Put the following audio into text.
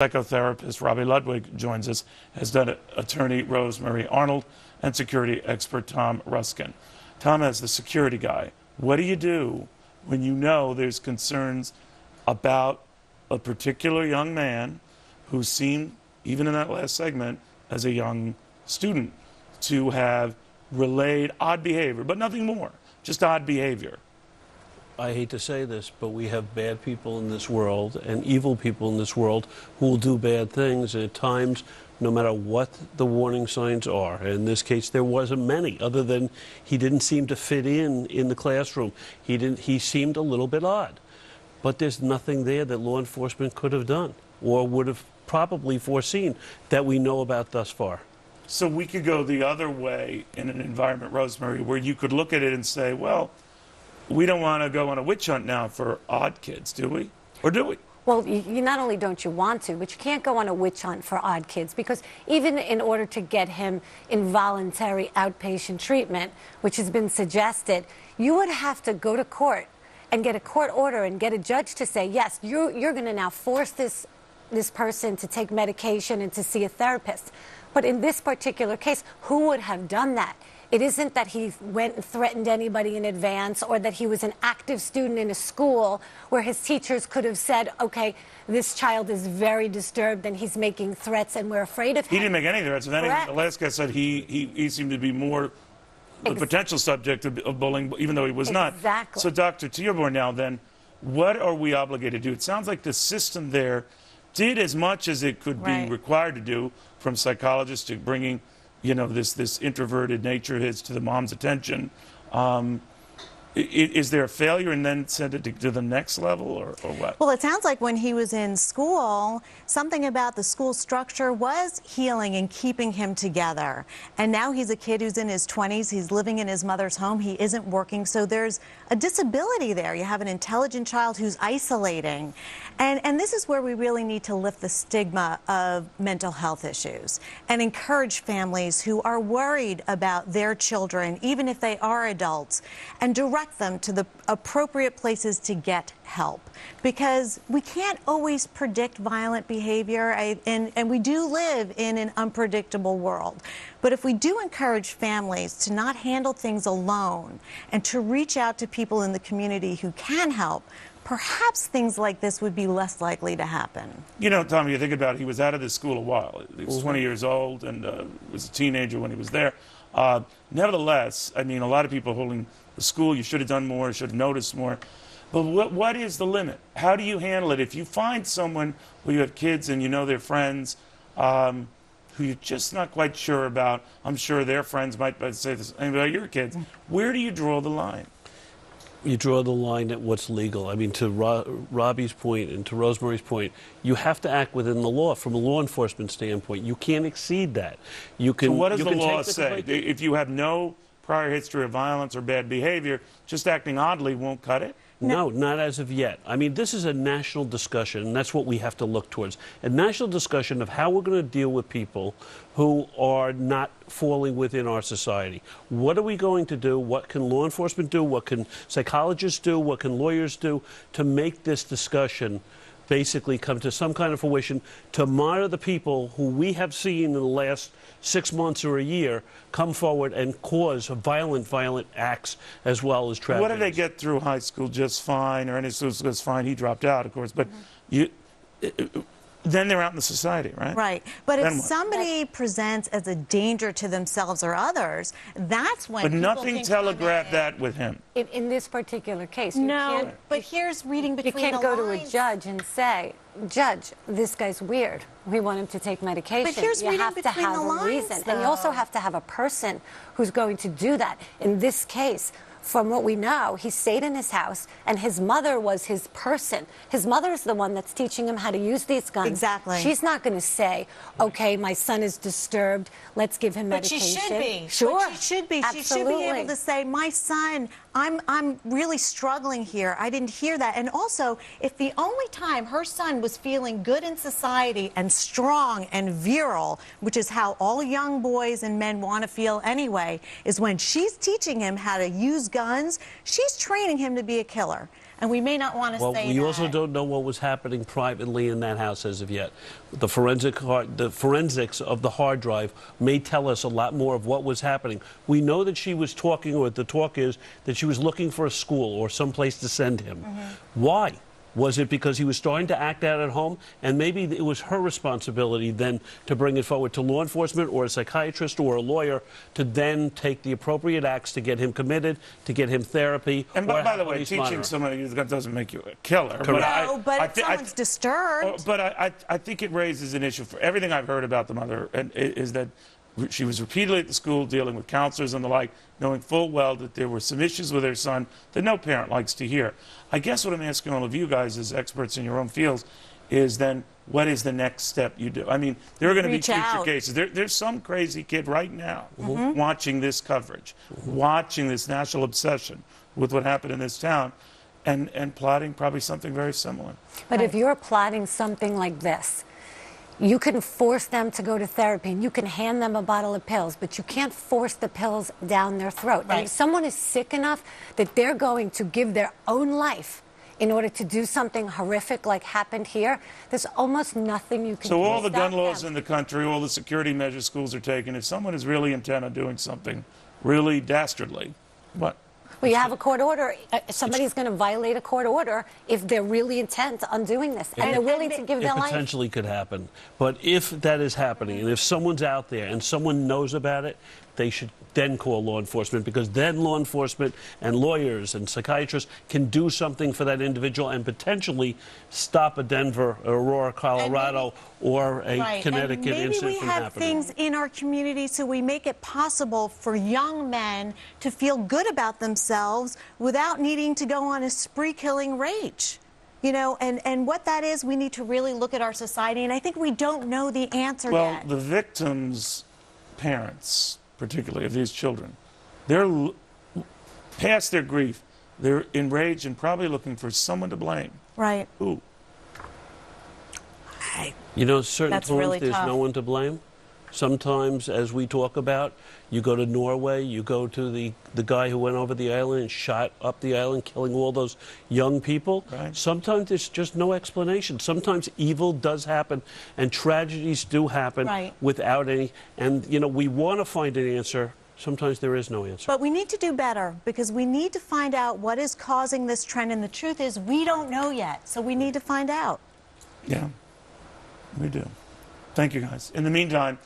Psychotherapist Robbie Ludwig joins us, as done attorney Rosemary Arnold and security expert Tom Ruskin. Tom, as the security guy, what do you do when you know there's concerns about a particular young man who seemed, even in that last segment, as a young student, to have relayed odd behavior, but nothing more, just odd behavior? I hate to say this, but we have bad people in this world and evil people in this world who will do bad things, and at times, no matter what the warning signs are. In this case, there wasn't many, other than he didn't seem to fit in the classroom. He seemed a little bit odd. But there's nothing there that law enforcement could have done or would have probably foreseen that we know about thus far. So we could go the other way in an environment, Rosemary, where you could look at it and say, well, we don't want to go on a witch hunt now for odd kids, do we? Or do we? Well, you not only don't you want to, but you can't go on a witch hunt for odd kids, because even in order to get him involuntary outpatient treatment, which has been suggested, you would have to go to court and get a court order and get a judge to say, yes, you're going to now force this person to take medication and to see a therapist. But in this particular case, who would have done that? It isn't that he went and threatened anybody in advance, or that he was an active student in a school where his teachers could have said, okay, this child is very disturbed and he's making threats and we're afraid of him. He didn't make any threats. If anything, the last guy said he seemed to be more the potential subject of bullying, even though he was not. Exactly. So, Doctor, to your point now then, what are we obligated to do? It sounds like the system there did as much as it could be required to do, from psychologists to bringing, you know, this introverted nature of his to the mom's attention. Is there a failure and then send it to the next level, or what? Well, it sounds like when he was in school, something about the school structure was healing and keeping him together. And now he's a kid who's in his 20s. He's living in his mother's home. He isn't working. So there's a disability there. You have an intelligent child who's isolating. And this is where we really need to lift the stigma of mental health issues and encourage families who are worried about their children, even if they are adults, and direct them to the appropriate places to get help. Because we can't always predict violent behavior, and we do live in an unpredictable world. But if we do encourage families to not handle things alone and to reach out to people in the community who can help, perhaps things like this would be less likely to happen. You know, Tommy, you think about it, he was out of this school a while. He was 20 years old and was a teenager when he was there. Nevertheless, I mean, a lot of people holding the school, you should have done more, should have noticed more. But what is the limit? How do you handle it? If you find someone who you have kids and you know they're friends, who you're just not quite sure about, I'm sure their friends might say the same about your kids, where do you draw the line? You draw the line at what's legal. I mean, to Robbie's point and to Rosemary's point, you have to act within the law from a law enforcement standpoint. You can't exceed that. You can. So what does the law say? If you have no prior history of violence or bad behavior, just acting oddly won't cut it? No, not as of yet. I mean, this is a national discussion, and that's what we have to look towards. A national discussion of how we're going to deal with people who are not falling within our society. What are we going to do? What can law enforcement do? What can psychologists do? What can lawyers do to make this discussion basically come to some kind of fruition, to monitor the people who we have seen in the last 6 months or a year come forward and cause violent acts as well as tragedies. What did they get through high school just fine, or any school just fine? He dropped out, of course, but then they're out in the society, right? Right. But if somebody presents as a danger to themselves or others, that's when people nothing telegraphed that with him. In this particular case, no. But here's reading between the lines. You can't go to a judge and say, Judge, this guy's weird. We want him to take medication. But here's you have to have a reason. And you also have to have a person who's going to do that. In this case, from what we know, he stayed in his house, and his mother was his person. His mother is the one that's teaching him how to use these guns. Exactly. She's not going to say, okay, my son is disturbed, let's give him medication. But she should be. Sure. But she should be. Absolutely. She should be able to say, my son, I'm really struggling here. I didn't hear that. And also, if the only time her son was feeling good in society and strong and virile, which is how all young boys and men want to feel anyway, is when she's teaching him how to use guns, she's training him to be a killer. And we may not want to Well, say we that. also don't know what was happening privately in that house as of yet. The forensics of the hard drive may tell us a lot more of what was happening. We know that she was talking, or the talk is that she was looking for a school or some place to send him. Why? Was it because he was starting to act out at home? And maybe it was her responsibility then to bring it forward to law enforcement or a psychiatrist or a lawyer to then take the appropriate acts to get him committed, to get him therapy. And by the way, teaching somebody that doesn't make you a killer. No, but if someone's disturbed. But I think it raises an issue for everything I've heard about the mother, and is that she was repeatedly at the school dealing with counselors and the like, knowing full well that there were some issues with her son that no parent likes to hear. I guess what I'm asking all of you guys as experts in your own fields is then, what is the next step you do? I mean, there are going to be future cases. There's some crazy kid right now watching this coverage, watching this national obsession with what happened in this town, and plotting probably something very similar. But if you're plotting something like this, you can force them to go to therapy and you can hand them a bottle of pills, but you can't force the pills down their throat. Right. And if someone is sick enough that they're going to give their own life in order to do something horrific like happened here, there's almost nothing you can do. So all the gun stop laws them. in the country, all the security measures schools are taking, if someone is really intent on doing something really dastardly, what? Well, you have a court order. Somebody's going to violate a court order if they're really intent on doing this, and they're willing to give their It life. potentially could happen. But if that is happening, and if someone's out there and someone knows about it, they should then call law enforcement, because then law enforcement and lawyers and psychiatrists can do something for that individual and potentially stop a Denver, Aurora, Colorado, or a Connecticut incident from happening. Maybe we have things in our community so we make it possible for young men to feel good about themselves without needing to go on a spree-killing rage. You know, and what that is, we need to really look at our society, and I think we don't know the answer Well, yet. the victims' parents, particularly of these children, they're past their grief. They're enraged and probably looking for someone to blame. Right. Who? You know, certain That's times really there's tough. no one to blame. Sometimes, as we talk about, you go to Norway, you go to the guy who went over the island and shot up the island, killing all those young people. Right. Sometimes there's just no explanation. Sometimes evil does happen and tragedies do happen without any. And, you know, we want to find an answer. Sometimes there is no answer. But we need to do better, because we need to find out what is causing this trend, and the truth is we don't know yet, so we need to find out. Yeah, we do. Thank you, guys. In the meantime,